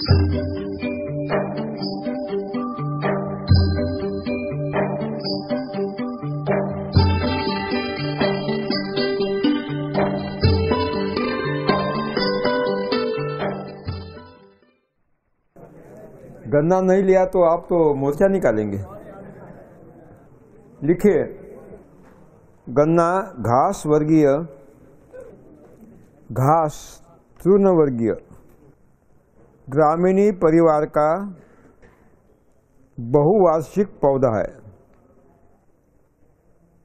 गन्ना नहीं लिया तो आप तो मोर्चा निकालेंगे। लिखिए, गन्ना घास वर्गीय, घास तृणवर्गीय ग्रामीणी परिवार का बहुवार्षिक पौधा है।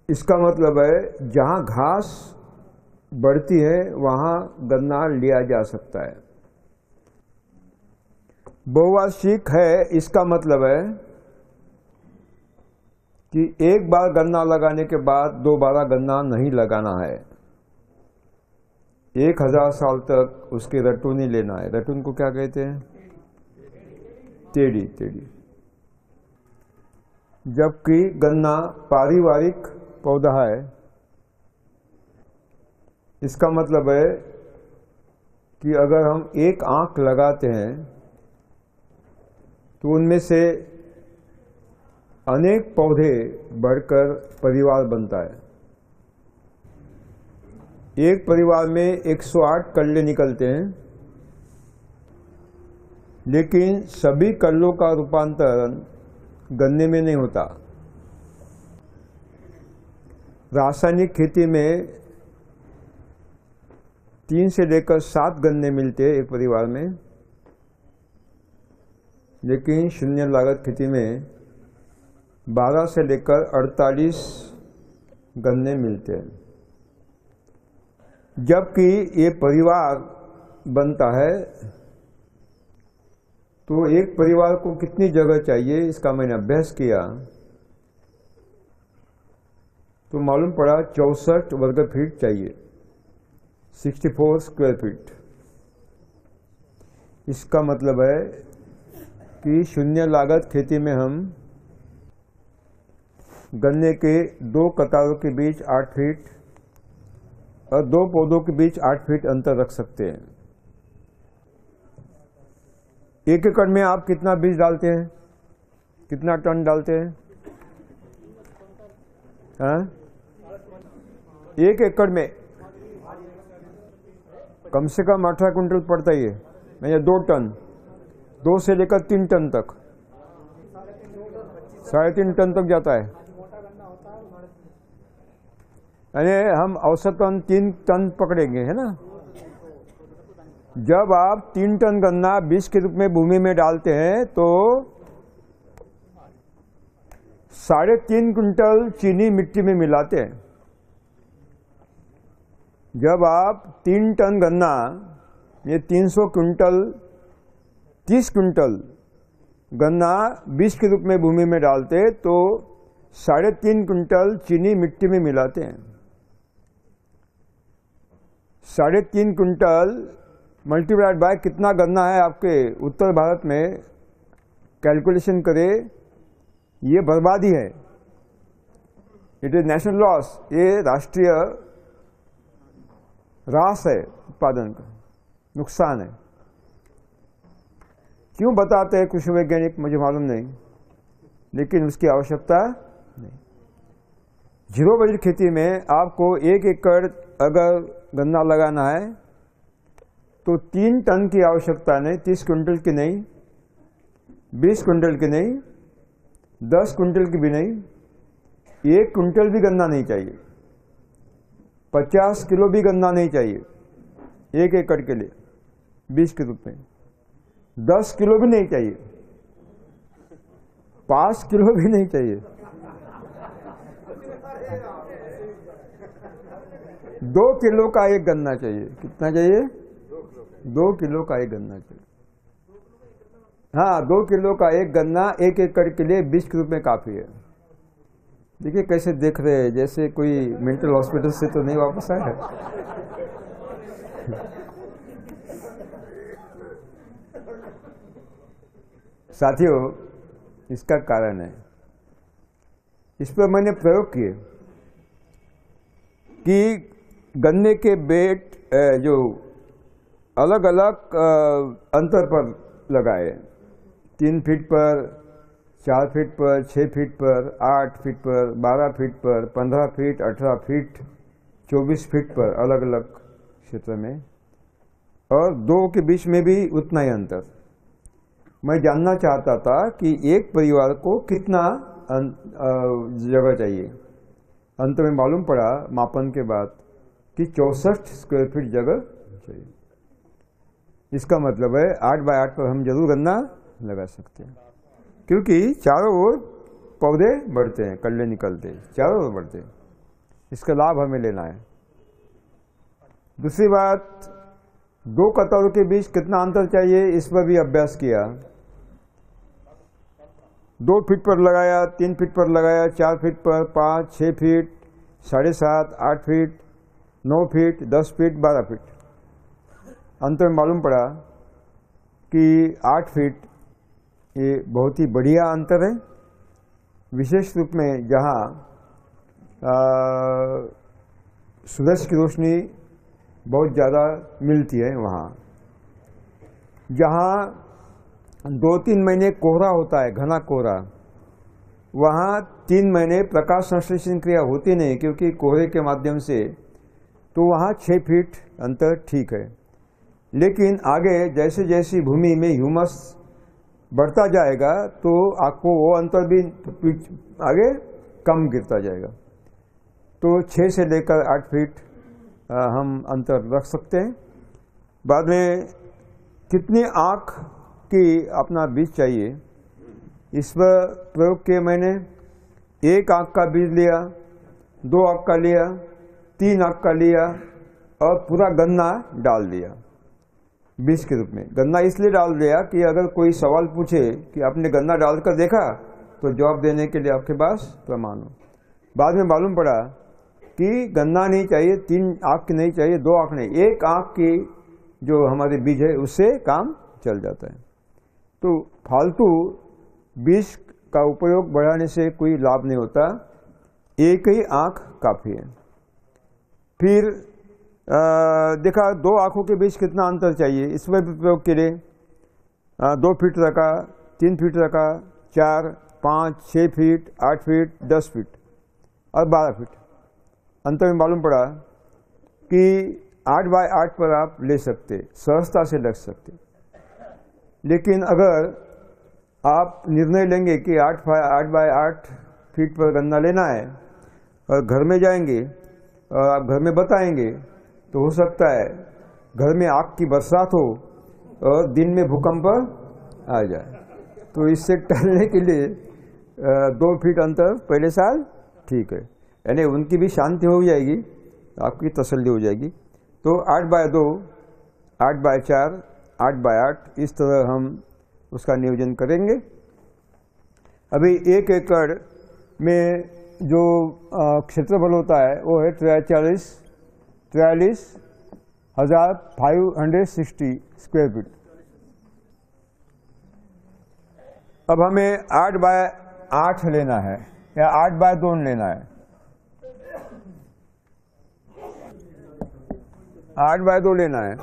इसका मतलब है जहाँ घास बढ़ती है वहाँ गन्ना लिया जा सकता है। बहुवार्षिक है, इसका मतलब है कि एक बार गन्ना लगाने के बाद दोबारा गन्ना नहीं लगाना है। 1000 साल तक उसके रटून ही लेना है। रटून को क्या कहते हैं? टेडी। जबकि गन्ना पारिवारिक पौधा है। इसका मतलब है कि अगर हम एक आंख लगाते हैं तो उनमें से अनेक पौधे बढ़कर परिवार बनता है। एक परिवार में 108 कल्ले निकलते हैं, लेकिन सभी कल्लों का रूपांतरण गन्ने में नहीं होता। रासायनिक खेती में 3 से लेकर 7 गन्ने मिलते हैं एक परिवार में, लेकिन शून्य लागत खेती में 12 से लेकर 48 गन्ने मिलते हैं। जबकि ये परिवार बनता है तो एक परिवार को कितनी जगह चाहिए, इसका मैंने अभ्यास किया तो मालूम पड़ा 64 वर्ग फीट चाहिए, 64 स्क्वायर फीट। इसका मतलब है कि शून्य लागत खेती में हम गन्ने के 2 कतारों के बीच 8 फीट और 2 पौधों के बीच 8 फीट अंतर रख सकते हैं। 1 एकड़ में आप कितना बीज डालते हैं? कितना टन डालते हैं? हाँ? 1 एकड़ में कम से कम 18 कुंटल पड़ता ही है। मैंने 2 टन, 2 से लेकर 3 टन तक, 3.5 टन तक जाता है। यानी हम औसतन 3 टन पकड़ेंगे, है ना। जब आप 3 टन गन्ना बीज के रूप में भूमि में डालते हैं तो 3.5 कुंटल चीनी मिट्टी में मिलाते हैं। जब आप 3 टन गन्ना, ये 300 कुंटल, 30 कुंटल गन्ना बीज के रूप में भूमि में डालते तो 3.5 कुंटल चीनी मिट्टी में मिलाते हैं। 3.5 कुंटल मल्टीप्लाइड बाय कितना गन्ना है आपके उत्तर भारत में, कैलकुलेशन करें। ये बर्बादी है, इट इज नेशनल लॉस। ये राष्ट्रीय ह्रास है, उत्पादन का नुकसान है। क्यों बताते हैं कृषि वैज्ञानिक मुझे मालूम नहीं, लेकिन उसकी आवश्यकता नहीं। जीरो बजट खेती में आपको 1 एकड़ अगर गन्ना लगाना है तो 3 टन की आवश्यकता नहीं, 30 कुंटल की नहीं, 20 कुंटल की नहीं, 10 कुंटल की भी नहीं, 1 कुंटल भी गन्ना नहीं चाहिए, 50 किलो भी गन्ना नहीं चाहिए 1 एकड़ के लिए बीज के रूप में, 10 किलो भी नहीं चाहिए, 5 किलो भी नहीं चाहिए, 2 किलो का एक गन्ना चाहिए। कितना चाहिए? 2 किलो का एक गन्ना चाहिए। हाँ, 2 किलो का एक गन्ना 1 एकड़ के लिए बीज के रूप में काफी है। देखिए कैसे देख रहे हैं, जैसे कोई मेंटल हॉस्पिटल से तो नहीं वापस आया है। साथियों, इसका कारण है, इस पर मैंने प्रयोग किए कि गन्ने के बेट जो अलग अलग अंतर पर लगाए, 3 फीट पर, 4 फीट पर, 6 फीट पर, 8 फीट पर, 12 फीट पर, 15 फीट, 18 फीट, 24 फीट पर, अलग अलग क्षेत्र में, और 2 के बीच में भी उतना ही अंतर। मैं जानना चाहता था कि एक परिवार को कितना जगह चाहिए। अंत में मालूम पड़ा मापन के बाद कि 64 स्क्वायर फीट जगह चाहिए। इसका मतलब है 8 बाय 8 पर हम जरूर गन्ना लगा सकते हैं, क्योंकि चारों ओर पौधे बढ़ते हैं, कल्ले निकलते हैं, चारों ओर बढ़ते हैं। इसका लाभ हमें लेना है। दूसरी बात, 2 कतारों के बीच कितना अंतर चाहिए, इस पर भी अभ्यास किया। 2 फीट पर लगाया, 3 फीट पर लगाया, 4 फीट पर, 5, 6 feet, 7.5, 8 feet, 9 feet, 10 feet, 12 feet. अंत में मालूम पड़ा कि 8 फीट ये बहुत ही बढ़िया अंतर है, विशेष रूप में जहाँ सूरज की रोशनी बहुत ज़्यादा मिलती है, वहाँ जहाँ 2-3 महीने कोहरा होता है, घना कोहरा, वहाँ 3 महीने प्रकाश संश्लेषण क्रिया होती नहीं, क्योंकि कोहरे के माध्यम से, तो वहाँ 6 फीट अंतर ठीक है। लेकिन आगे जैसे जैसी भूमि में ह्यूमस बढ़ता जाएगा तो आपको वो अंतर भी आगे कम गिरता जाएगा। तो 6 से लेकर 8 फीट हम अंतर रख सकते हैं। बाद में कितनी आँख की अपना बीज चाहिए, इस पर प्रयोग किए मैंने। 1 आँख का बीज लिया, 2 आँख का लिया, 3 आँख का लिया, और पूरा गन्ना डाल दिया बीज के रूप में। गन्ना इसलिए डाल दिया कि अगर कोई सवाल पूछे कि आपने गन्ना डालकर देखा, तो जवाब देने के लिए आपके पास प्रमाण हो। बाद में मालूम पड़ा कि गन्ना नहीं चाहिए, 3 आँख की नहीं चाहिए, 2 आँख नहीं, 1 आँख की जो हमारे बीज है उससे काम चल जाता है। तो फालतू बीज का उपयोग बढ़ाने से कोई लाभ नहीं होता, 1 ही आँख काफ़ी है। फिर देखा 2 आँखों के बीच कितना अंतर चाहिए, इसमें भी प्रयोग के लिए 2 फीट रखा, 3 फीट रखा, 4, 5, 6 फीट, 8 फीट, 10 फीट और 12 फीट। अंत में मालूम पड़ा कि 8 बाय 8 पर आप ले सकते, सहजता से लग सकते। लेकिन अगर आप निर्णय लेंगे कि 8 बाय 8 फीट पर गन्ना लेना है और घर में जाएंगे और आप घर में बताएंगे, तो हो सकता है घर में आग की बरसात हो और दिन में भूकंप आ जाए। तो इससे टलने के लिए 2 फीट अंतर पहले साल ठीक है, यानी उनकी भी शांति हो जाएगी, आपकी तसल्ली हो जाएगी। तो 8 बाय 2, 8 बाय 4, 8 बाय 8 इस तरह हम उसका नियोजन करेंगे। अभी 1 एकड़ में जो क्षेत्रफल होता है वो है 43,560 स्क्वायर फीट। अब हमें 8 बाय 8 लेना है या 8 बाय 2 लेना है। 8 बाय 2 लेना है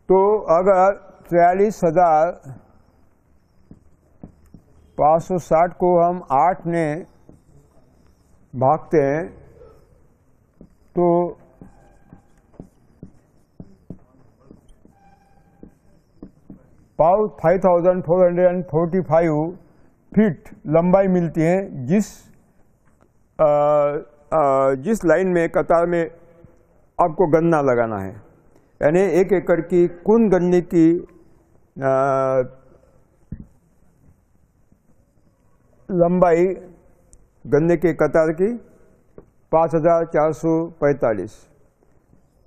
तो अगर 43,560 को हम 8 ने भागते हैं तो 5,445 फीट लंबाई मिलती है, जिस लाइन में कतार में आपको गन्ना लगाना है। यानी 1 एकड़ की कुल गन्ने की लंबाई गन्ने के कतार की 5,445।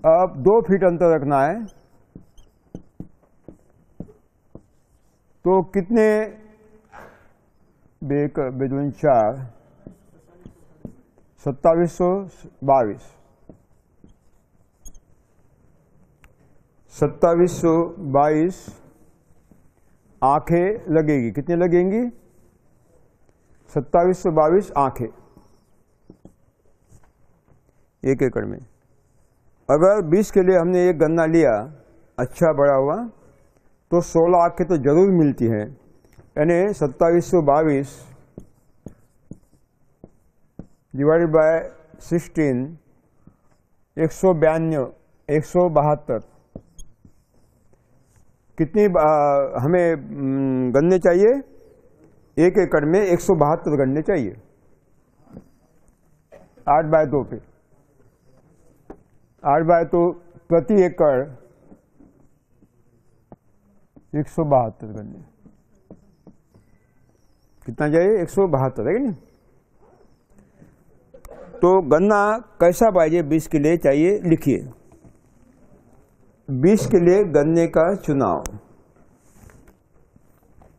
अब 2 फीट अंतर रखना है, तो कितने 4 2722 2722 आंखें लगेगी। कितनी लगेंगी? 2722 आंखें 1 एकड़ में। अगर 20 के लिए हमने एक गन्ना लिया, अच्छा बड़ा हुआ, तो 16 आंखें तो जरूर मिलती हैं, यानी 2722 डिवाइडेड बाय 16 172 कितनी हमें गन्ने चाहिए? 1 एकड़ में 172 गन्ने चाहिए 8/2 पे। 8/2 प्रति एकड़ 172 गन्ने। कितना चाहिए? 172 है कि नहीं? तो गन्ना कैसा पाइए? 20 के लिए चाहिए, लिखिए। 20 के लिए गन्ने का चुनाव।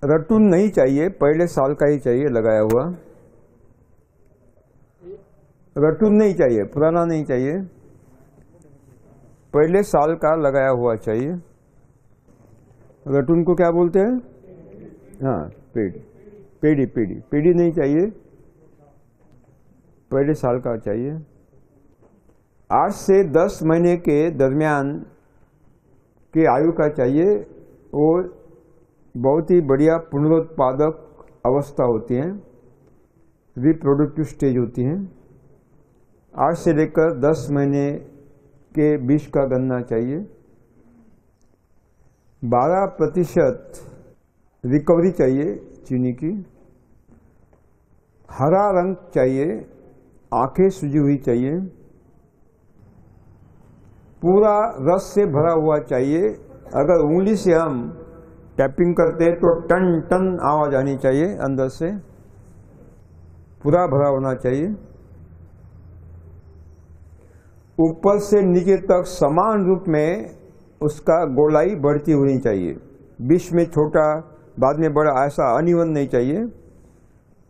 रटून नहीं चाहिए, पहले साल का ही चाहिए लगाया हुआ। रटून नहीं चाहिए, पुराना नहीं चाहिए, पहले साल का लगाया हुआ चाहिए। रटून को क्या बोलते हैं? हाँ, पेड़ी नहीं चाहिए, पहले साल का चाहिए। 8 से 10 महीने के दरमियान के आयु का चाहिए। वो बहुत ही बढ़िया पुनरुत्पादक अवस्था होती है, रिप्रोडक्टिव स्टेज होती हैं। 8 से लेकर 10 महीने के बीच का गन्ना चाहिए। 12% रिकवरी चाहिए चीनी की। हरा रंग चाहिए, आंखें सूजी हुई चाहिए, पूरा रस से भरा हुआ चाहिए। अगर उंगली से हम टैपिंग करते हैं तो टन टन आवाज आनी चाहिए, अंदर से पूरा भरा होना चाहिए। ऊपर से नीचे तक समान रूप में उसका गोलाई बढ़ती होनी चाहिए, बीच में छोटा बाद में बड़ा, ऐसा अनइवन नहीं चाहिए।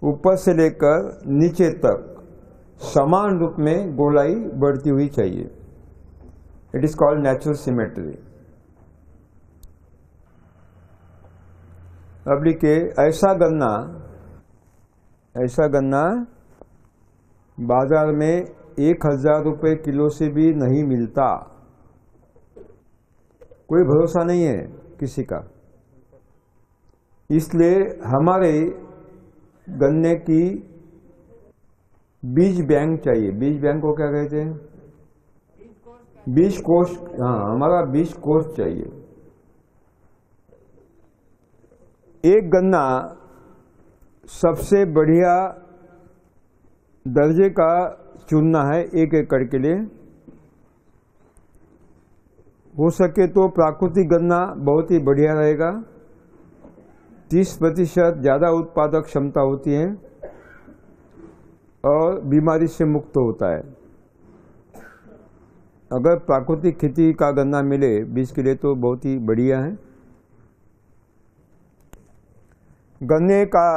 ऊपर से लेकर नीचे तक समान रूप में गोलाई बढ़ती हुई चाहिए। It is called natural symmetry. अब लिखिए, ऐसा गन्ना बाजार में 1000 रुपये किलो से भी नहीं मिलता। कोई भरोसा नहीं है किसी का। इसलिए हमारे गन्ने की बीज बैंक चाहिए। बीज बैंक को क्या कहते हैं? बीज कोष। हाँ, हमारा बीज कोष चाहिए। एक गन्ना सबसे बढ़िया दर्जे का चुनना है 1 एकड़ के लिए। हो सके तो प्राकृतिक गन्ना बहुत ही बढ़िया रहेगा। 30% ज़्यादा उत्पादक क्षमता होती है और बीमारी से मुक्त होता है। अगर प्राकृतिक खेती का गन्ना मिले 20 के लिए तो बहुत ही बढ़िया है। गन्ने का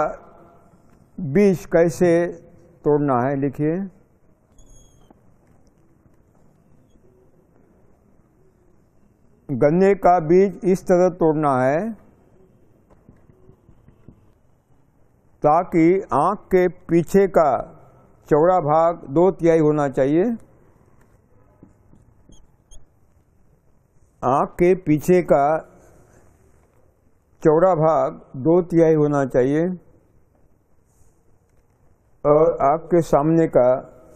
बीज कैसे तोड़ना है? लिखिए, गन्ने का बीज इस तरह तोड़ना है ताकि आंख के पीछे का चौड़ा भाग 2/3 होना चाहिए। आंख के पीछे का चौड़ा भाग 2/3 होना चाहिए और आंख के सामने का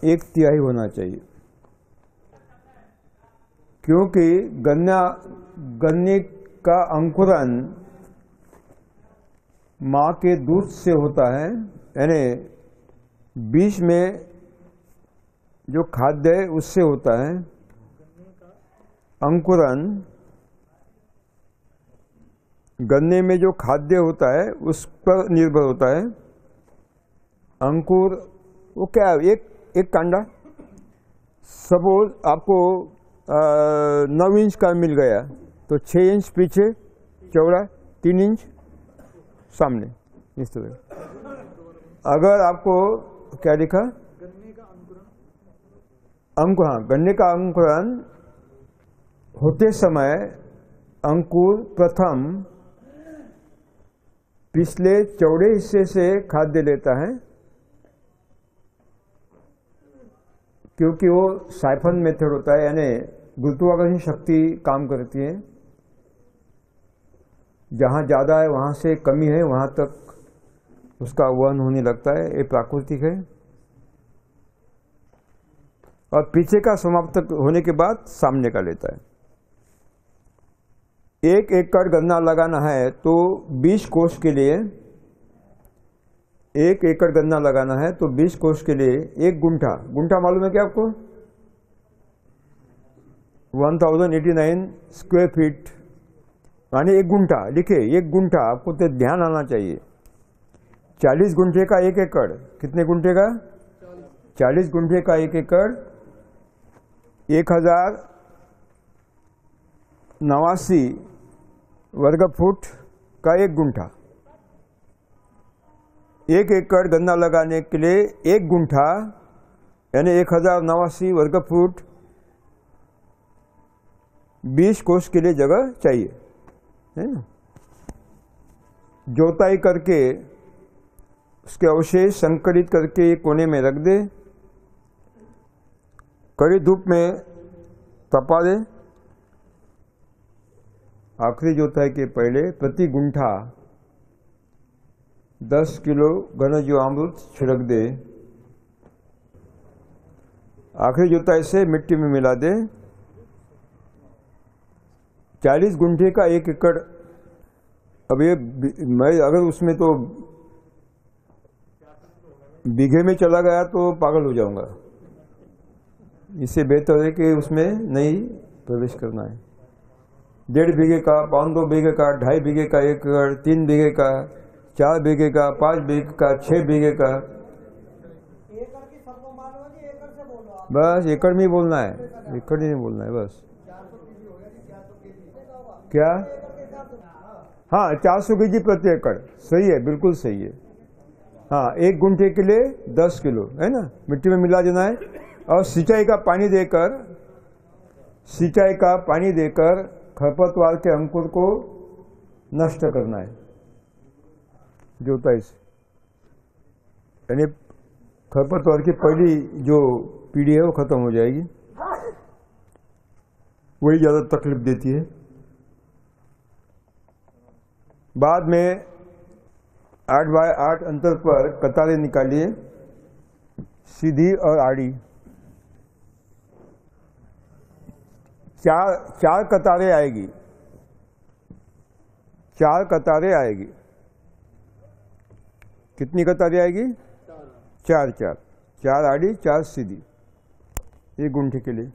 1/3 होना चाहिए। क्योंकि गन्ने का अंकुरन माँ के दूध से होता है, यानी बीज में जो खाद्य है उससे होता है। अंकुरन गन्ने में जो खाद्य होता है उस पर निर्भर होता है। अंकुर वो क्या है? एक कांडा। सपोज आपको 9 इंच का मिल गया तो 6 इंच पीछे चौड़ा, 3 इंच सामने, इस तरह। अगर आपको क्या लिखा? गन्ने का अंकुरन। हाँ, गन्ने का अंकुरन होते समय अंकुर प्रथम पिछले चौड़े हिस्से से खाद्य लेता है, क्योंकि वो साइफन मेथड होता है, यानी गुरुत्वाकर्षण शक्ति काम करती है। जहाँ ज़्यादा है वहाँ से कमी है वहाँ तक उसका वहन होने लगता है, ये प्राकृतिक है। और पीछे का समाप्त होने के बाद सामने का लेता है। 1 एकड़ गन्ना लगाना है तो 20 कोष के लिए 1 एकड़ गन्ना लगाना है तो 20 कोष के लिए 1 गुंठा, गुंठा मालूम है क्या आपको? 1089 स्क्वायर फीट, यानी 1 गुंठा। लिखिए 1 गुंठा, आपको तो ध्यान आना चाहिए। 40 गुंठे का 1 एकड़, कितने गुंठे का? 40 गुंठे का 1 एकड़ 1089 वर्ग फुट का 1 गुंठा। 1 एकड़ गन्ना लगाने के लिए 1 गुंठा यानी 1089 वर्ग फुट 20 कोष के लिए जगह चाहिए, है ना। जोताई करके उसके अवशेष संकलित करके कोने में रख दे, कड़ी धूप में तपा दे। आखिरी जोताई के पहले प्रति गुंठा 10 किलो घन जीवामृत छिड़क दे। आखिरी जोताई से मिट्टी में मिला दे। 40 गुंठे का 1 एकड़, अब ये मैं अगर उसमें तो बीघे में चला गया तो पागल हो जाऊंगा। इससे बेहतर है कि उसमें नहीं प्रवेश करना है। 1.5 बीघे का, 2 बीघे का, 2.5 बीघे का 1 एकड़, 3 बीघे का, 4 बीघे का, 5 बीघे का, 6 बीघे का। एकड़ की सबको मालूम है कि एकड़ से बोलो आप। बस एकड़ में ही बोलना है, एकड़ ही नहीं बोलना है बस। क्या? हाँ 400 केजी प्रति एकड़, सही है, बिल्कुल सही है। हाँ 1 गुंठे के लिए 10 किलो, है ना, मिट्टी में मिला देना है। और सिंचाई का पानी देकर खरपतवार के अंकुर को नष्ट करना है जोताई से, यानी खरपतवार की पहली जो पीढ़ी है वो खत्म हो जाएगी, वही ज़्यादा तकलीफ देती है। बाद में 8 बाय 8 अंतर पर कतारें निकालिए, सीधी और आड़ी। 4 कतारें आएगी, 4 कतारें आएगी। कितनी कतारें आएगी? 4 आड़ी 4 सीधी, 1 गुंठे के लिए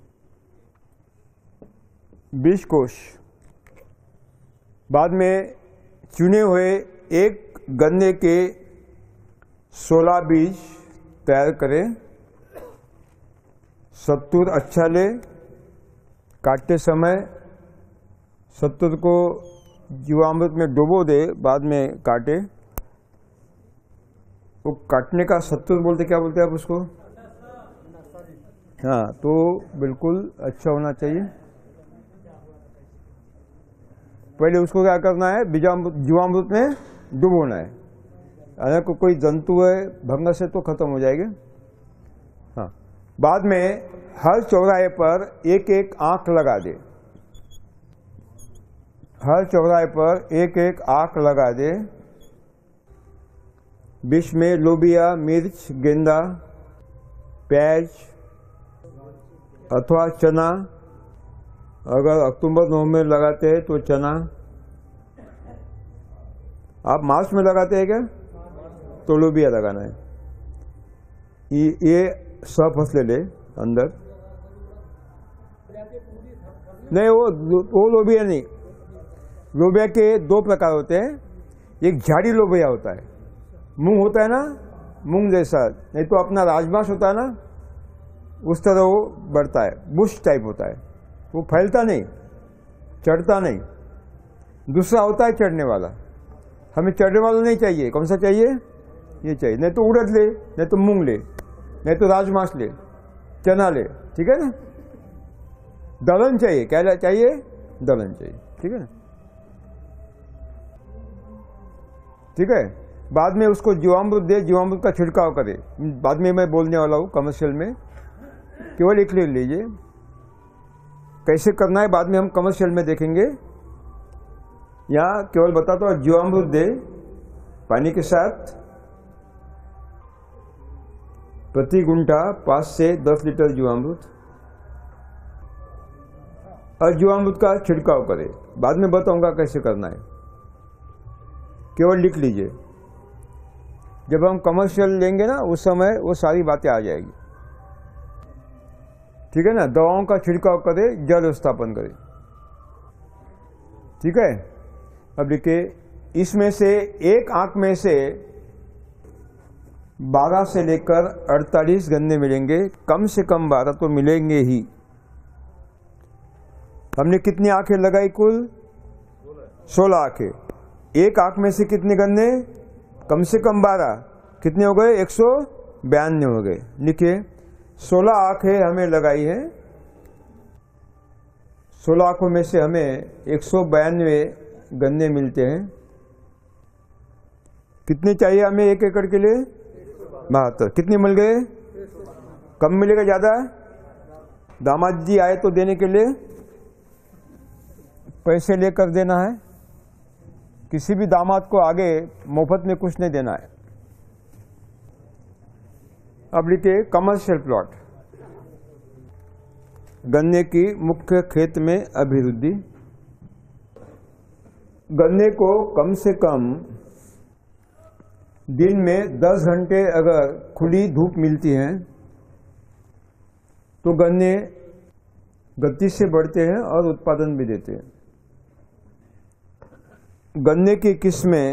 20 कोष। बाद में चुने हुए 1 गन्ने के 16 बीज तैयार करें। सत्तूर अच्छा ले, काटते समय सत्तूर को जीवामृत में डुबो दे, बाद में काटे। वो काटने का सत्तूर बोलते, क्या बोलते हैं आप उसको? हाँ, तो बिल्कुल अच्छा होना चाहिए। पहले उसको क्या करना है, जीवामृत में डुबोना है। अगर कोई जंतु है भंगस से तो खत्म हो जाएगा। हाँ, बाद में हर चौराहे पर 1 आंख लगा दे। हर चौराहे पर 1 आंख लगा दे। बीच में लोबिया, मिर्च, गेंदा, प्याज अथवा चना, अगर अक्टूबर नवंबर में लगाते हैं तो चना। आप मार्च में लगाते हैं क्या? तो लोबिया लगाना है। ये सब फसलें ले अंदर नहीं, वो लोबिया नहीं। लोबिया के 2 प्रकार होते हैं। एक झाड़ी लोबिया होता है, मूंग होता है ना, मूंग जैसा, नहीं तो अपना राजमाश होता है ना, उस तरह वो बढ़ता है, बुश टाइप होता है। वो फैलता नहीं, चढ़ता नहीं। दूसरा होता है चढ़ने वाला। हमें चढ़ने वाला नहीं चाहिए। कौन सा चाहिए? ये चाहिए। नहीं तो उड़द ले, नहीं तो मूंग ले, नहीं तो राजमाश ले, चना ले, ठीक है ना। दलहन चाहिए, क्या चाहिए? दलहन चाहिए, ठीक है ना। ठीक है, बाद में उसको जीवामृत दे, जीवामृत का छिड़काव करे। बाद में मैं बोलने वाला हूँ कमर्शियल में, केवल एक ले लीजिए कैसे करना है, बाद में हम कमर्शियल में देखेंगे। यहाँ केवल बताता हूँ जीवामृत दे पानी के साथ, प्रति गुंठा 5 से 10 लीटर जीवामृत, और जीवामृत का छिड़काव करें। बाद में बताऊंगा कैसे करना है, केवल लिख लीजिए। जब हम कमर्शियल लेंगे ना उस समय वो सारी बातें आ जाएगी, ठीक है ना। दवाओं का छिड़काव करें, जल व्यवस्थापन करें, ठीक है। अब देखिए, इसमें से एक आंख में से 12 से लेकर 48 गन्ने मिलेंगे, कम से कम 12 तो मिलेंगे ही। हमने कितनी आंखें लगाई? कुल 16 आंखें। एक आंख में से कितने गन्ने? कम से कम 12, कितने हो गए? 192 हो गए। लिखिए, 16 आंखें हमें लगाई है, 16 आंखों में से हमें 192 गन्ने मिलते हैं। कितने चाहिए हमें 1 एकड़ के लिए? 72। कितने मिल गए? कम मिलेगा ज्यादा? दामाद जी आए तो देने के लिए पैसे लेकर देना है। किसी भी दामाद को आगे मुफ्त में कुछ नहीं देना है। अब लिखिए, कमर्शियल प्लॉट, गन्ने की मुख्य खेत में अभिवृद्धि। गन्ने को कम से कम दिन में 10 घंटे अगर खुली धूप मिलती है तो गन्ने गति से बढ़ते हैं और उत्पादन भी देते हैं। गन्ने की किस्में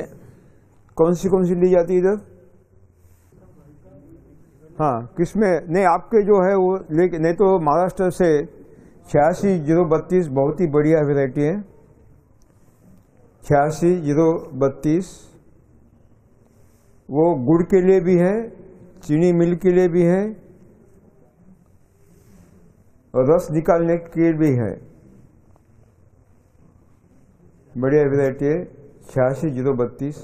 कौन सी ली जाती है इधर? हाँ, किस्में नहीं आपके जो है वो, लेकिन नहीं तो महाराष्ट्र से 86-032 बहुत ही बढ़िया वैरायटी है। 86-032 वो गुड़ के लिए भी है, चीनी मिल के लिए भी है, और रस निकालने के लिए भी है। बढ़िया वैरायटी है 86-032।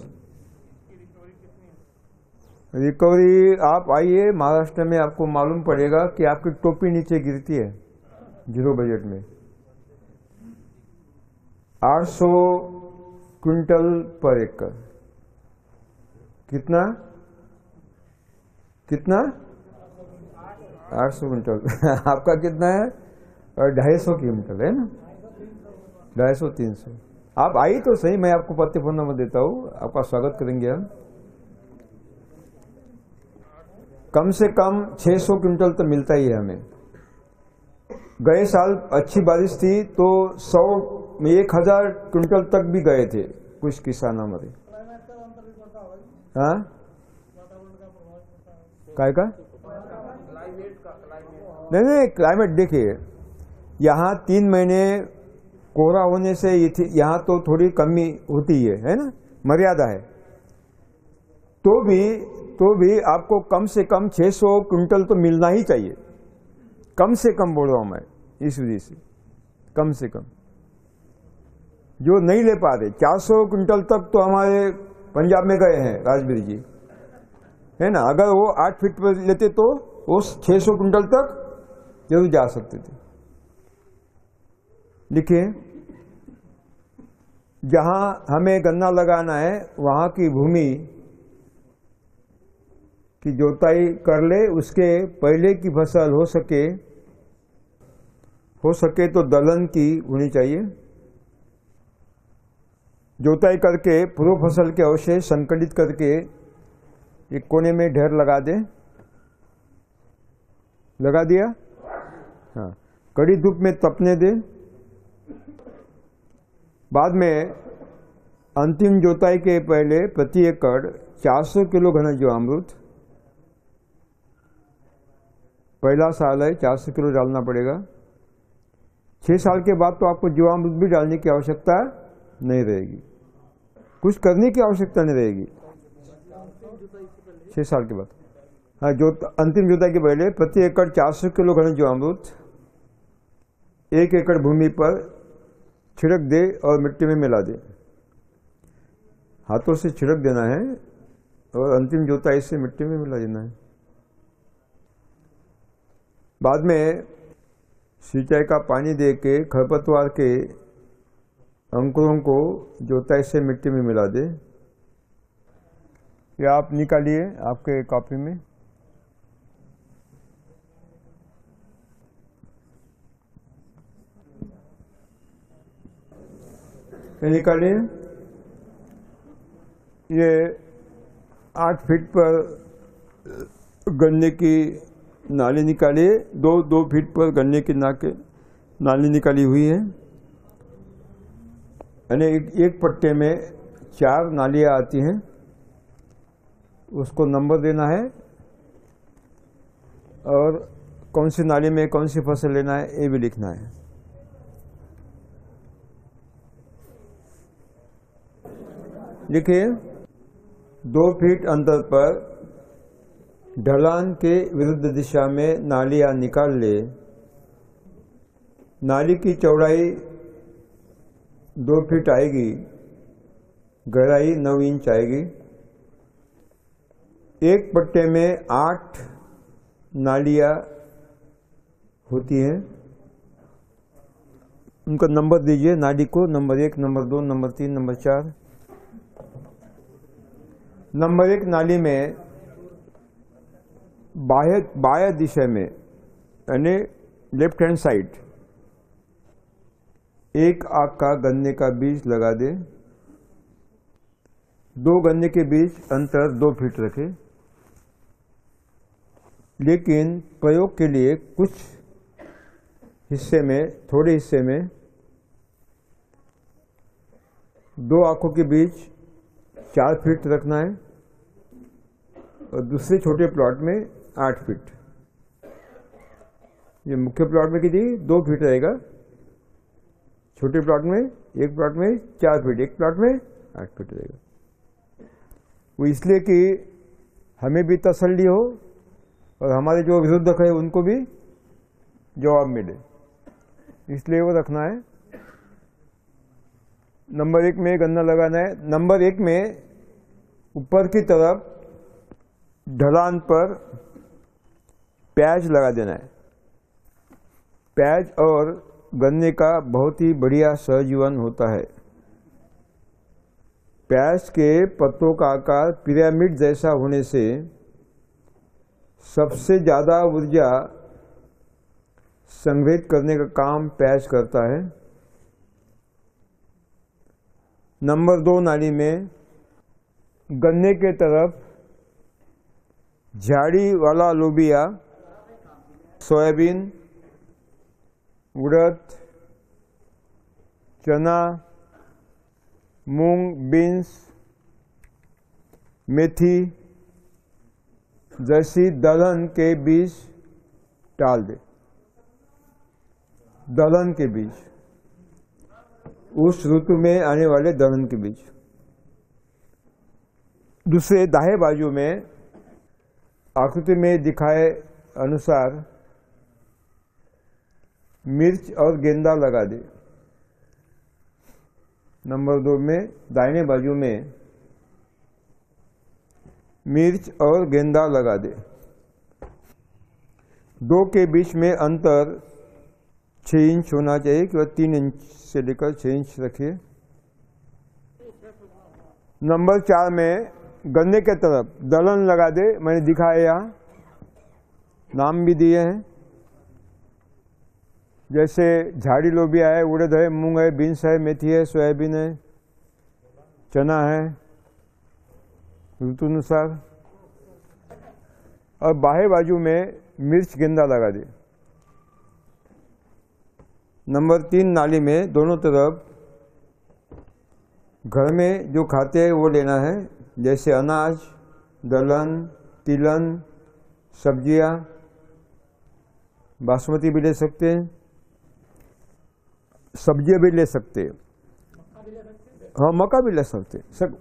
रिकवरी आप आइए महाराष्ट्र में, आपको मालूम पड़ेगा कि आपकी टोपी नीचे गिरती है जीरो बजट में। 800 क्विंटल पर एकड़। कितना? 800 क्विंटल आपका कितना है? और 250 क्विंटल है ना, 250-300। आप आई तो सही, मैं आपको पत्ते फोन नंबर देता हूँ, आपका स्वागत करेंगे हम। कम से कम 600 क्विंटल तो मिलता ही है हमें। गए साल अच्छी बारिश थी तो 1000 क्विंटल तक भी गए थे कुछ किसान हमारे। हाँ, काय का? नहीं, क्लाइमेट देखिए, यहाँ 3 महीने कोहरा होने से यहाँ तो थोड़ी कमी होती है ना, मर्यादा है। तो भी आपको कम से कम 600 क्विंटल तो मिलना ही चाहिए, कम से कम बोल रहा हूं मैं, इस वजह से कम से कम। जो नहीं ले पा रहे 400 क्विंटल तक तो हमारे पंजाब में गए हैं राजवीर जी, है ना। अगर वो 8 फीट पर लेते तो वो 600 क्विंटल तक जरूर जा सकते थे। लिखिए, जहां हमें गन्ना लगाना है वहां की भूमि की जोताई कर ले, उसके पहले की फसल हो सके तो दलहन की होनी चाहिए। जोताई करके पूर्व फसल के अवशेष संकलित करके एक कोने में ढेर लगा दे। लगा दिया? हाँ, कड़ी धूप में तपने दे। बाद में अंतिम जोताई के पहले प्रति एकड़ 400 किलो घन जीवामृत, पहला साल है 400 किलो डालना पड़ेगा। 6 साल के बाद तो आपको जीवामृत भी डालने की आवश्यकता नहीं रहेगी, कुछ करने की आवश्यकता नहीं रहेगी 6 साल के बाद। हाँ, जो अंतिम जोताई के पहले प्रति एकड़ 400 किलो घन जीवामृत 1 एकड़ भूमि पर छिड़क दे और मिट्टी में मिला दे। हाथों से छिड़क देना है और अंतिम जोताई से मिट्टी में मिला देना है। बाद में सिंचाई का पानी दे के खरपतवार के अंकुरों को जोताई से मिट्टी में मिला दे। या आप निकालिए आपके कॉपी में। ये निकालिए। ये 8 फीट पर गन्ने की नाली निकालिए। 2 फीट पर गन्ने की नाली निकाली हुई है। यानी एक पट्टे में 4 नालियां आती हैं, उसको नंबर देना है और कौन सी नाली में कौन सी फसल लेना है ये भी लिखना है। लिखिए 2 फीट अंतर पर ढलान के विरुद्ध दिशा में नालियां निकाल ले। नाली की चौड़ाई 2 फीट आएगी, गहराई 9 इंच आएगी। एक पट्टे में 8 नालियां होती हैं, उनका नंबर दीजिए नाली को। Number 1, number 2, number 3, number 4। Number 1 नाली में बाह्य दिशा में यानी लेफ्ट हैंड साइड एक आंख का गन्ने का बीज लगा दे। 2 गन्ने के बीच अंतर 2 फीट रखे। लेकिन प्रयोग के लिए कुछ हिस्से में, थोड़े हिस्से में 2 आंखों के बीच 4 फीट रखना है और दूसरे छोटे प्लॉट में 8 फीट। ये मुख्य प्लॉट में कितनी 2 फीट रहेगा, छोटे प्लॉट में एक प्लॉट में 4 फीट, एक प्लॉट में 8 फीट रहेगा। वो इसलिए कि हमें भी तसल्ली हो और हमारे जो विरुद्धक है उनको भी जवाब मिले, इसलिए वो रखना है। नंबर 1 में गन्ना लगाना है। नंबर 1 में ऊपर की तरफ ढलान पर प्याज लगा देना है। प्याज और गन्ने का बहुत ही बढ़िया सहजीवन होता है। प्याज के पत्तों का आकार पिरामिड जैसा होने से सबसे ज्यादा ऊर्जा संग्रहित करने का काम प्याज करता है। नंबर 2 नाली में गन्ने के तरफ झाड़ी वाला लोबिया, सोयाबीन, उड़द, चना, मूंग, बीन्स, मेथी जैसी दलहन के बीज डाल दे। दलहन के बीज, उस ऋतु में आने वाले दलहन के बीज। दूसरे दाएं बाजू में आकृति में दिखाए अनुसार मिर्च और गेंदा लगा दे। नंबर 2 में दाहिने बाजू में मिर्च और गेंदा लगा दे। 2 के बीच में अंतर 6 इंच होना चाहिए, केवल 3 इंच से लेकर 6 इंच रखिए। नंबर 4 में गन्ने के तरफ दलहन लगा दे। मैंने दिखाया यहाँ, नाम भी दिए हैं, जैसे झाड़ी लोबिया है, उड़द है, मूंग है, बीन्स है, मेथी है, सोयाबीन है, चना है ऋतु अनुसार। और बाहें बाजू में मिर्च गेंदा लगा दे। नंबर 3 नाली में दोनों तरफ घर में जो खाते हैं वो लेना है, जैसे अनाज, दलहन, तिलहन, सब्जियां, बासमती भी ले सकते हैं, सब्जियां भी ले सकते हैं, हाँ मक्का भी ले सकते हैं। सब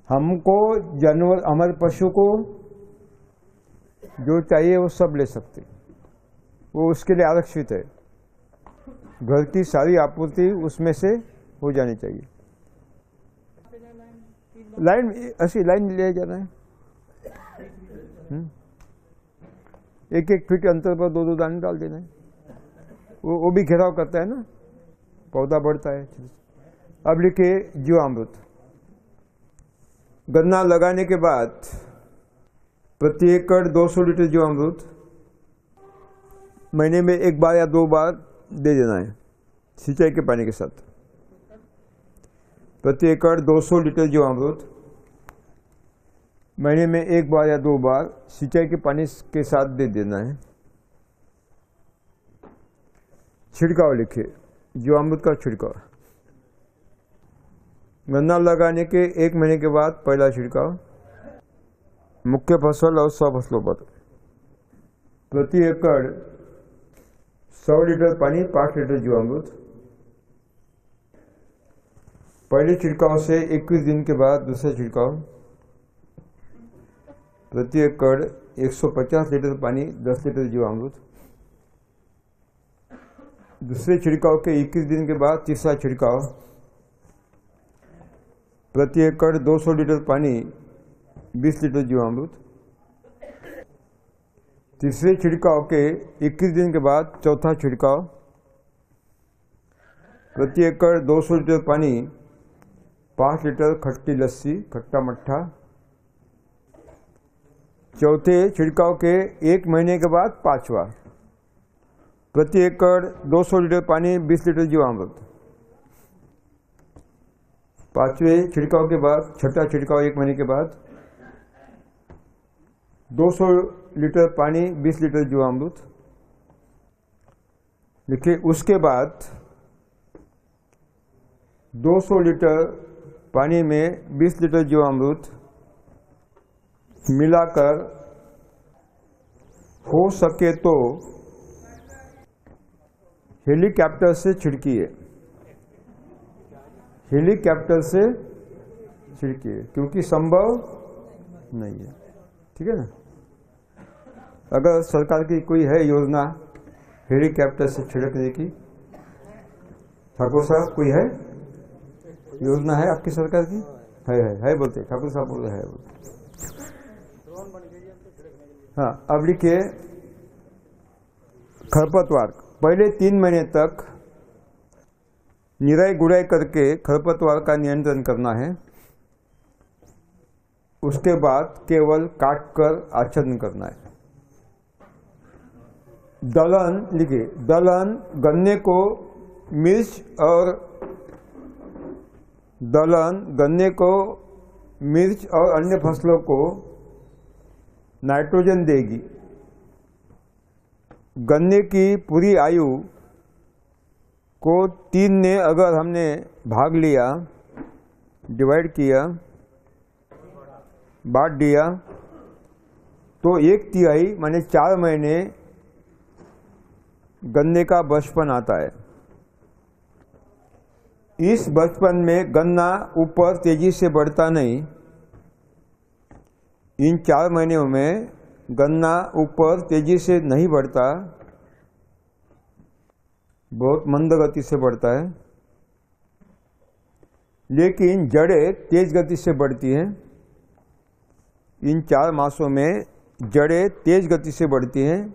हमको जानवर, हमारे पशु को जो चाहिए वो सब ले सकते हैं, वो उसके लिए आरक्षित है। घर की सारी आपूर्ति उसमें से हो जानी चाहिए। लाइन ऐसी लाइन ले जाना है। 1-1 फीट अंतर पर 2-2 दाने डाल देना है। वो भी घेराव करता है ना, पौधा बढ़ता है। अब लिखिए जीवामृत। गन्ना लगाने के बाद प्रति एकड़ 200 लीटर जीवामृत महीने में 1 बार या 2 बार दे देना है सिंचाई के पानी के साथ। प्रति एकड़ 200 लीटर जीवामृत महीने में 1 बार या 2 बार सिंचाई के पानी के साथ दे देना है। छिड़काव लिखिए जीवामृत का छिड़काव। गन्ना लगाने के 1 महीने के बाद पहला छिड़काव मुख्य फसल और सब फसलों पर। प्रति एकड़ 100 लीटर पानी 5 लीटर जीवामृत। पहले छिड़काव से 21 दिन के बाद दूसरा छिड़काव प्रति एकड़ 150 लीटर पानी 10 लीटर जीवामृत। दूसरे छिड़काव के 21 दिन के बाद तीसरा छिड़काव प्रति एकड़ 200 लीटर पानी 20 लीटर जीवामृत। तीसरे छिड़काव के 21 दिन के बाद चौथा छिड़काव प्रति एकड़ 200 लीटर पानी 5 लीटर खट्टी लस्सी खट्टा मट्ठा। चौथे छिड़काव के 1 महीने के बाद पांचवा प्रति एकड़ 200 लीटर पानी 20 लीटर जीवामृत। पांचवें छिड़काव के बाद छठा छिड़काव 1 महीने के बाद 200 लीटर पानी 20 लीटर जीवामृत लिखिए। उसके बाद 200 लीटर पानी में 20 लीटर जीवामृत मिलाकर हो सके तो हेलीकॉप्टर से छिड़किए। हेलीकॉप्टर से छिड़किए क्योंकि संभव नहीं है। ठीक है ना। अगर सरकार की कोई है योजना हेलीकॉप्टर से छिड़कने की, ठाकुर साहब कोई है योजना है आपकी सरकार की? है बोलते ठाकुर साहब बोल रहे हैं। हाँ, अब लिखिए खरपतवार। पहले 3 महीने तक निराई गुड़ाई करके खरपतवार का नियंत्रण करना है। उसके बाद केवल काटकर आच्छादन करना है। दलहन लिखिए। दलहन गन्ने को मिर्च और अन्य फसलों को नाइट्रोजन देगी। गन्ने की पूरी आयु को 3 ने अगर हमने भाग लिया, डिवाइड किया, बांट दिया तो 1/3 माने 4 महीने गन्ने का बचपन आता है। इस बचपन में गन्ना ऊपर तेजी से बढ़ता नहीं। इन 4 महीनों में गन्ना ऊपर तेजी से नहीं बढ़ता, बहुत मंद गति से बढ़ता है। लेकिन जड़ें तेज गति से बढ़ती हैं। इन 4 मासों में जड़ें तेज गति से बढ़ती हैं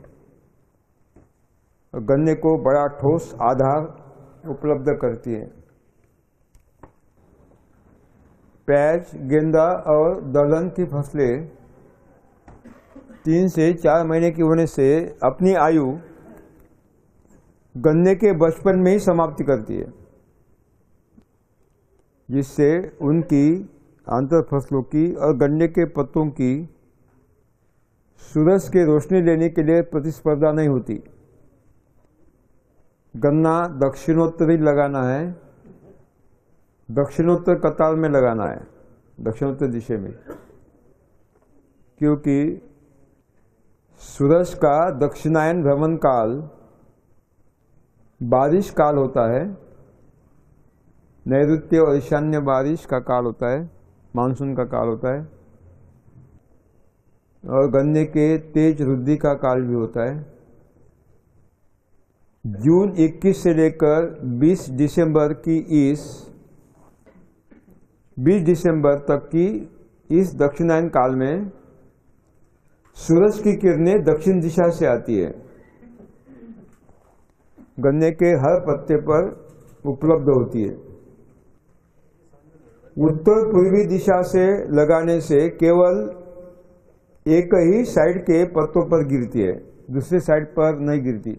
और गन्ने को बड़ा ठोस आधार उपलब्ध करती है। प्याज, गेंदा और दलहन की फसलें 3 से 4 महीने की होने से अपनी आयु गन्ने के बचपन में ही समाप्ति करती है, जिससे उनकी आंतर फसलों की और गन्ने के पत्तों की सूरज की रोशनी लेने के लिए प्रतिस्पर्धा नहीं होती। गन्ना दक्षिणोत्तरी लगाना है, दक्षिणोत्तर कतार में लगाना है, दक्षिणोत्तर दिशा में, क्योंकि सूरज का दक्षिणायन भ्रमण काल बारिश काल होता है। नैऋत्य और ईशान्य बारिश का काल होता है, मानसून का काल होता है, और गन्ने के तेज वृद्धि का काल भी होता है। जून 21 से लेकर 20 दिसंबर तक की इस दक्षिणायन काल में सूरज की किरणें दक्षिण दिशा से आती है, गन्ने के हर पत्ते पर उपलब्ध होती है। उत्तर पूर्वी दिशा से लगाने से केवल एक ही साइड के पत्तों पर गिरती है, दूसरे साइड पर नहीं गिरती।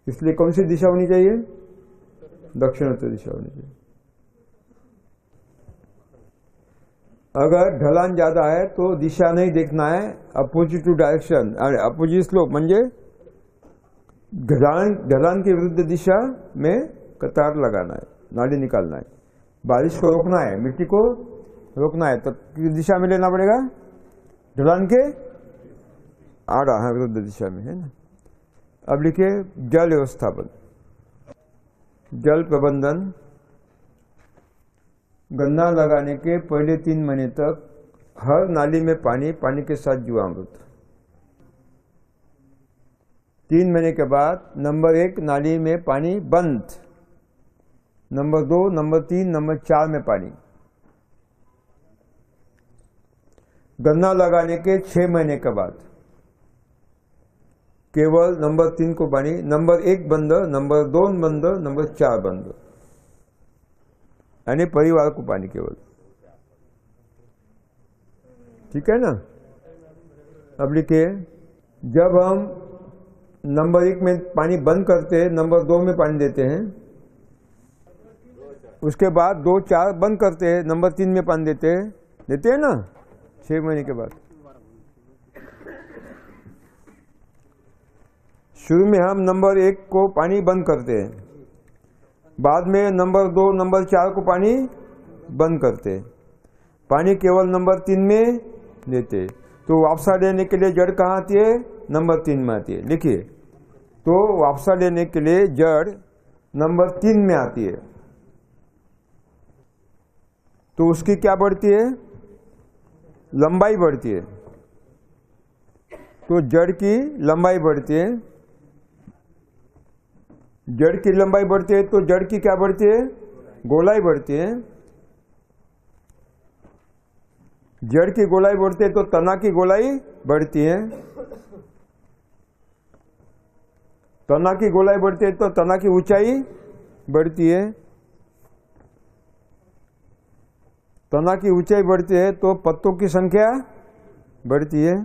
इसलिए कौन सी दिशा होनी चाहिए? दक्षिणोत्तर दिशा होनी चाहिए। अगर ढलान ज्यादा है तो दिशा नहीं देखना है, opposite to direction, opposite slope म्हणजे ढलान के विरुद्ध दिशा में कतार लगाना है, नाली निकालना है। बारिश को रोकना है, मिट्टी को रोकना है तो किस दिशा में लेना पड़ेगा? ढलान के आड़ा है, विरुद्ध दिशा में, है ना। अब लिखिए जल व्यवस्थापन, जल प्रबंधन। गन्ना लगाने के पहले 3 महीने तक हर नाली में पानी, पानी के साथ जीवामृत। 3 महीने के बाद नंबर 1 नाली में पानी बंद, नंबर 2, नंबर 3, नंबर 4 में पानी। गन्ना लगाने के 6 महीने के बाद केवल नंबर 3 को पानी, नंबर 1 बंद, नंबर 2 बंद, नंबर 4 बंद, यानी परिवार को पानी केवल। ठीक है ना। अब लिखिए जब हम नंबर 1 में पानी बंद करते हैं, नंबर 2 में पानी देते हैं, उसके बाद 2, 4 बंद करते हैं, नंबर 3 में पानी देते हैं ना 6 महीने के बाद। शुरू में हम नंबर 1 को पानी बंद करते हैं, बाद में नंबर 2, नंबर 4 को पानी बंद करते हैं, पानी केवल नंबर 3 में देते। तो वापसा लेने के लिए जड़ कहाँ आती है? नंबर 3 में आती है। लिखिए तो वापसा लेने के लिए जड़ नंबर 3 में आती है, तो उसकी क्या बढ़ती है? लंबाई बढ़ती है। तो जड़ की लंबाई बढ़ती है, जड़ की लंबाई बढ़ती है तो जड़ की क्या बढ़ती है? गोलाई बढ़ती है। जड़ की गोलाई बढ़ती है तो तना की गोलाई बढ़ती है। तना की गोलाई बढ़ती है तो तना की ऊंचाई बढ़ती है। तना की ऊंचाई बढ़ती है तो पत्तों की संख्या बढ़ती है,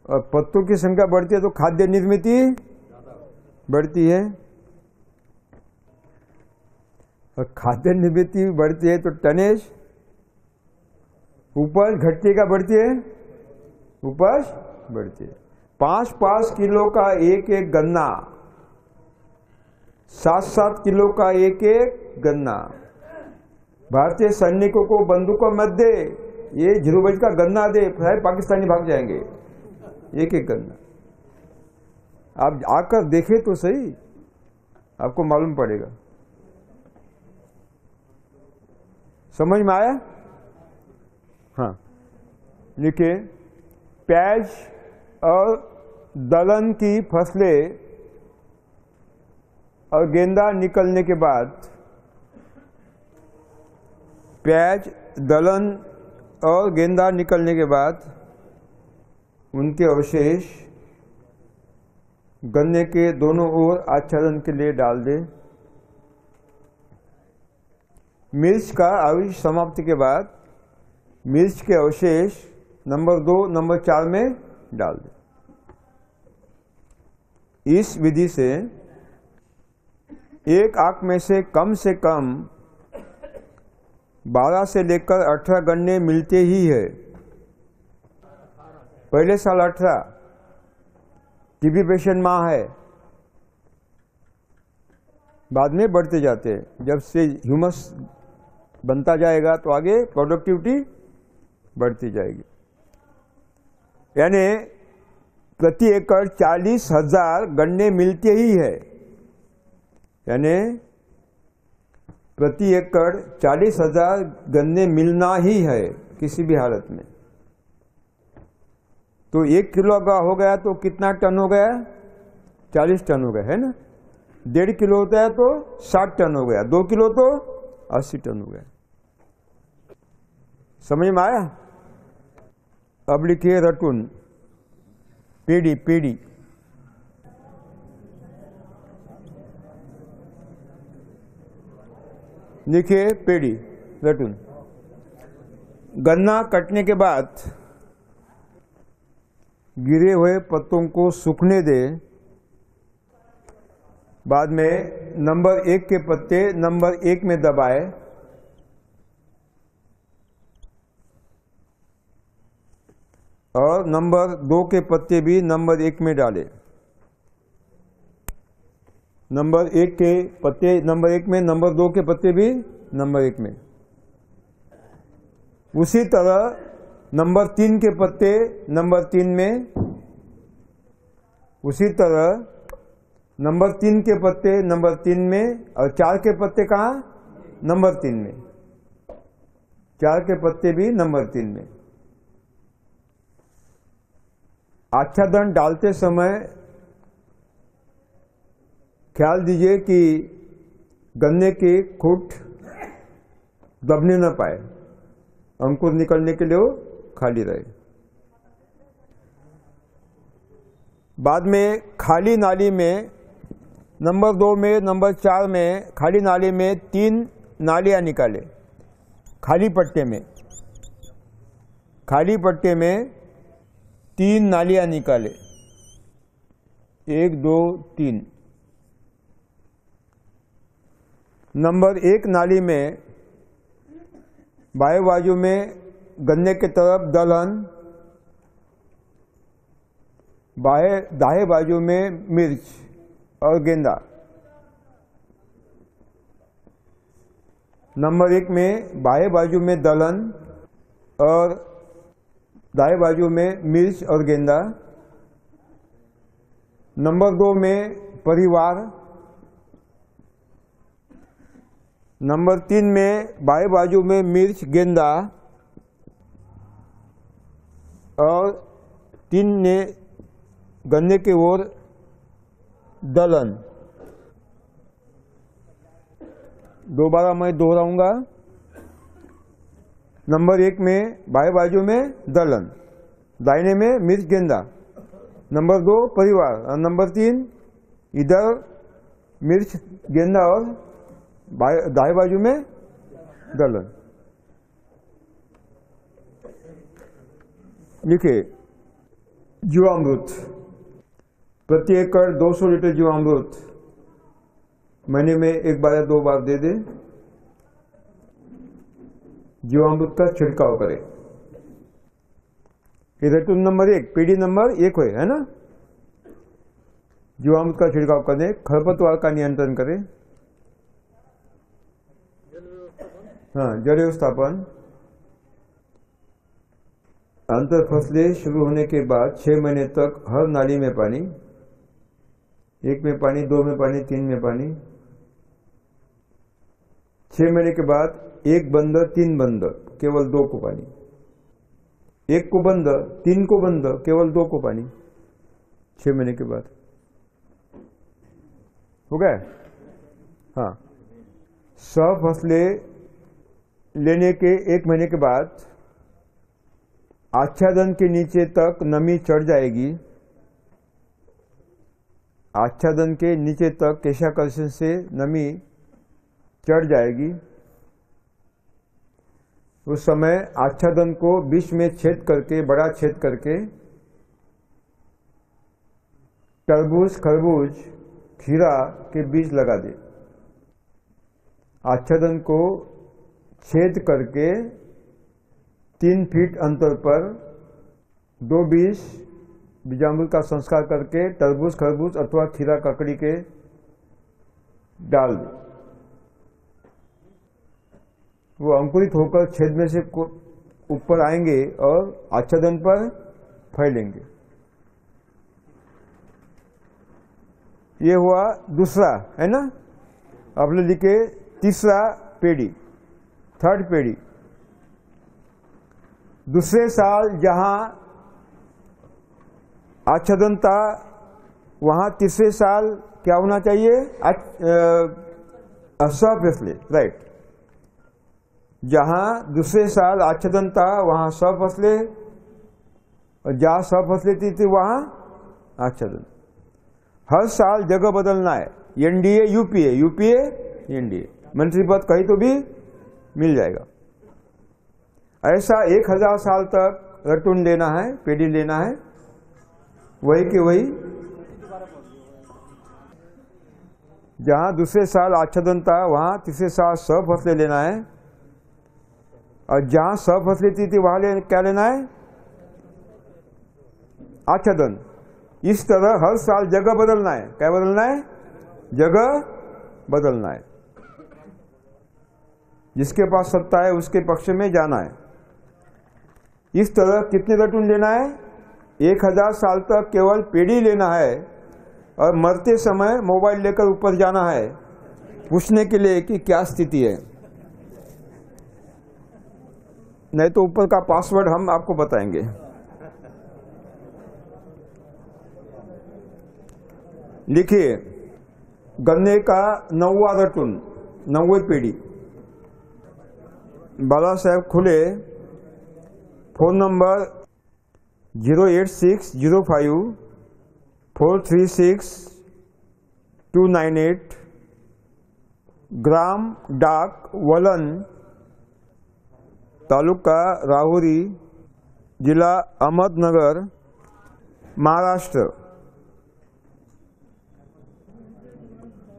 और पत्तों की संख्या बढ़ती है तो खाद्य निर्मित बढ़ती है, और खाद्य निर्मित बढ़ती है तो टनेज, उपज घटती का बढ़ती है, उपज बढ़ती है। 5-5 किलो का एक गन्ना, 7-7 किलो का एक गन्ना। भारतीय सैनिकों को बंदूकों मत दे, ये 0 बज का गन्ना दे, फिर पाकिस्तानी भाग जाएंगे। एक गन्ना आप आकर देखें तो सही, आपको मालूम पड़ेगा। समझ में आया? हाँ लिखिए प्याज और दलहन की फसलें और गेंदा निकलने के बाद, प्याज, दलहन और गेंदा निकलने के बाद उनके अवशेष गन्ने के दोनों ओर आच्छादन के लिए डाल दे। मिर्च का आयुष समाप्ति के बाद मिर्च के अवशेष नंबर 2, नंबर 4 में डाल दे। इस विधि से एक आंख में से कम 12 से लेकर 18 गन्ने मिलते ही है। पहले साल 18, टीबी पेशेंट माँ है, बाद में बढ़ते जाते हैं। जब से ह्यूमस बनता जाएगा तो आगे प्रोडक्टिविटी बढ़ती जाएगी। यानी प्रति एकड़ 40,000 गन्ने मिलते ही है, यानी प्रति एकड़ 40,000 गन्ने मिलना ही है किसी भी हालत में। तो 1 किलो का हो गया तो कितना टन हो गया? 40 टन हो गया, है ना। 1.5 किलो होता है तो 60 टन हो गया, 2 किलो तो 80 टन हो गया। समझ में आया? अब लिखिए रटुन, पीढ़ी। देखिए पेड़ी रटून, गन्ना कटने के बाद गिरे हुए पत्तों को सूखने दे, बाद में नंबर 1 के पत्ते नंबर 1 में दबाए, और नंबर 2 के पत्ते भी नंबर 1 में डाले। नंबर 1 के पत्ते नंबर 1 में, नंबर 2 के पत्ते भी नंबर 1 में। उसी तरह नंबर 3 के पत्ते नंबर 3 में, उसी तरह नंबर 3 के पत्ते नंबर 3 में, और 4 के पत्ते कहाँ? नंबर 3 में। 4 के पत्ते भी नंबर 3 में। आच्छादन डालते समय ख्याल दीजिए कि गन्ने की खूंट दबने न पाए, अंकुर निकलने के लिए वो खाली रहे। बाद में खाली नाली में नंबर 2 में, नंबर 4 में खाली नाली में 3 नालियां निकाले। खाली पट्टे में, खाली पट्टे में 3 नालियां निकाले, 1 2 3। नंबर 1 नाली में बाएं बाजू में गन्ने के तरफ दलहन, दाएं बाजू में मिर्च और गेंदा। नंबर 1 में बाएं बाजू में दलहन और दाएं बाजू में मिर्च और गेंदा। नंबर 2 में परिवार। नंबर 3 में बाएं बाजू में मिर्च गेंदा और 3 ने गन्ने की ओर दलहन। दोबारा मैं दोहराऊंगा। नंबर 1 में बाएं बाजू में दलहन, दाहिने में मिर्च गेंदा। नंबर 2 परिवार, और नंबर 3 इधर मिर्च गेंदा और दाएं बाजू में दलहन। लिखिए जीवामृत, प्रति एकड़ 200 लीटर जीवामृत महीने में 1 बार या 2 बार दे दे। जीवामृत का छिड़काव करें। इधर टूल नंबर 1 पीढ़ी नंबर 1 है ना। जीवामृत का छिड़काव करें। खरपतवार का नियंत्रण करें। हाँ, जल व्यवस्थापन। अंतर फसलें शुरू होने के बाद 6 महीने तक हर नाली में पानी, 1 में पानी, 2 में पानी, 3 में पानी। 6 महीने के बाद 1 बंद, 3 बंद, केवल 2 को पानी। 1 को बंद, 3 को बंद, केवल 2 को पानी। 6 महीने के बाद हो गया। हाँ, 100 फसलें लेने के 1 महीने के बाद आच्छादन के नीचे तक नमी चढ़ जाएगी। आच्छादन के नीचे तक केशाकर्षण से नमी चढ़ जाएगी। उस समय आच्छादन को बीच में छेद करके, बड़ा छेद करके तरबूज, खरबूज, खीरा के बीज लगा दे। आच्छादन को छेद करके 3 फीट अंतर पर 2 बीज बीजामृत का संस्कार करके तरबूज, खरबूज अथवा खीरा, ककड़ी के डाल दे। वो अंकुरित होकर छेद में से ऊपर आएंगे और आच्छादन पर फैलेंगे। ये हुआ दूसरा, है ना। अब लिखे तीसरा पेड़ी, 3rd पेड़ी। दूसरे साल जहां आच्छादन था वहां तीसरे साल क्या होना चाहिए? 100 फसलें, राइट। जहां दूसरे साल आच्छादन था वहां 100 फसलें, और जहां 100 फसलें थी वहां आच्छादन। हर साल जगह बदलना है। NDA UPA, UPA NDA. Military पद कहीं तो भी मिल जाएगा। ऐसा 1000 साल तक रटून लेना है, पेड़ी लेना है, वही के वही। जहां दूसरे साल आच्छादन था वहां तीसरे साल सफसली लेना है, और जहां सफसली थी वहां क्या लेना है? आच्छादन। इस तरह हर साल जगह बदलना है। क्या बदलना है? जगह बदलना है। जिसके पास सत्ता है उसके पक्ष में जाना है। इस तरह कितने रटून लेना है? 1000 साल तक केवल पेड़ी लेना है, और मरते समय मोबाइल लेकर ऊपर जाना है पूछने के लिए कि क्या स्थिति है। नहीं तो ऊपर का पासवर्ड हम आपको बताएंगे। लिखिए, गन्ने का 9वां रटून, 9वीं पेड़ी। बाला साहेब खुले, फोन नंबर 08605 436 298, ग्राम डाक वलन, तालुका राहुरी, जिला अहमदनगर, महाराष्ट्र।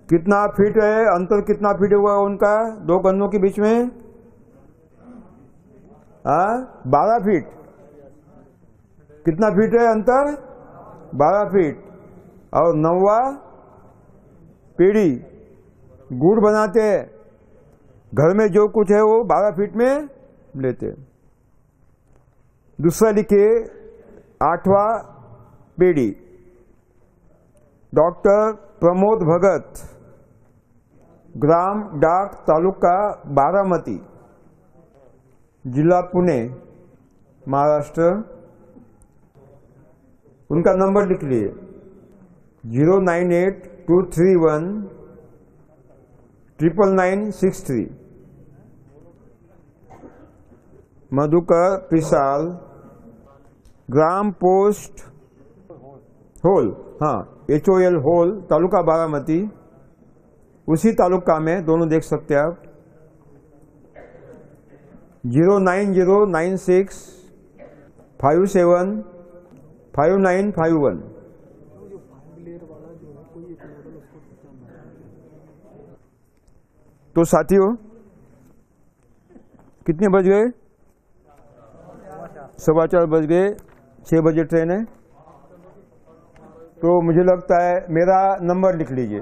कितना फीट है अंतर? कितना फीट हुआ उनका दो गन्नों के बीच में? 12 फीट। कितना फीट है अंतर? 12 फीट। और 9वां पीढ़ी गुड़ बनाते हैं, घर में जो कुछ है वो 12 फीट में लेते। दूसरा लिखिए, 8वां पीढ़ी, डॉक्टर प्रमोद भगत, ग्राम डाक, तालुका बारामती, जिला पुणे, महाराष्ट्र। उनका नंबर लिख लिए, 098-231 99963। मधुकर पिसाल, ग्राम पोस्ट होल, HOL होल, तालुका बारामती, उसी तालुका में, दोनों देख सकते हैं आप। 09096 57 5951। तो साथियों, कितने बज गए? 4:15 बज गए। 6 बजे ट्रेन है। तो मुझे लगता है मेरा नंबर लिख लीजिए,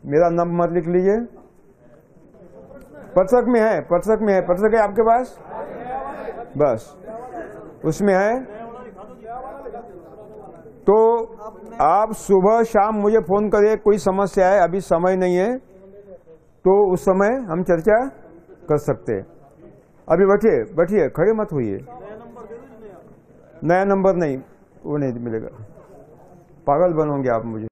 मेरा नंबर लिख लीजिए। पत्रक में है, पत्रक में है, पत्रक है आपके पास? बस उसमें है। तो आप सुबह शाम मुझे फोन करिए, कोई समस्या है, अभी समय नहीं है तो उस समय हम चर्चा कर सकते हैं। अभी बैठिए, बैठिए, खड़े मत होइए। नया नंबर नहीं, वो नहीं मिलेगा, पागल बनोगे आप मुझे।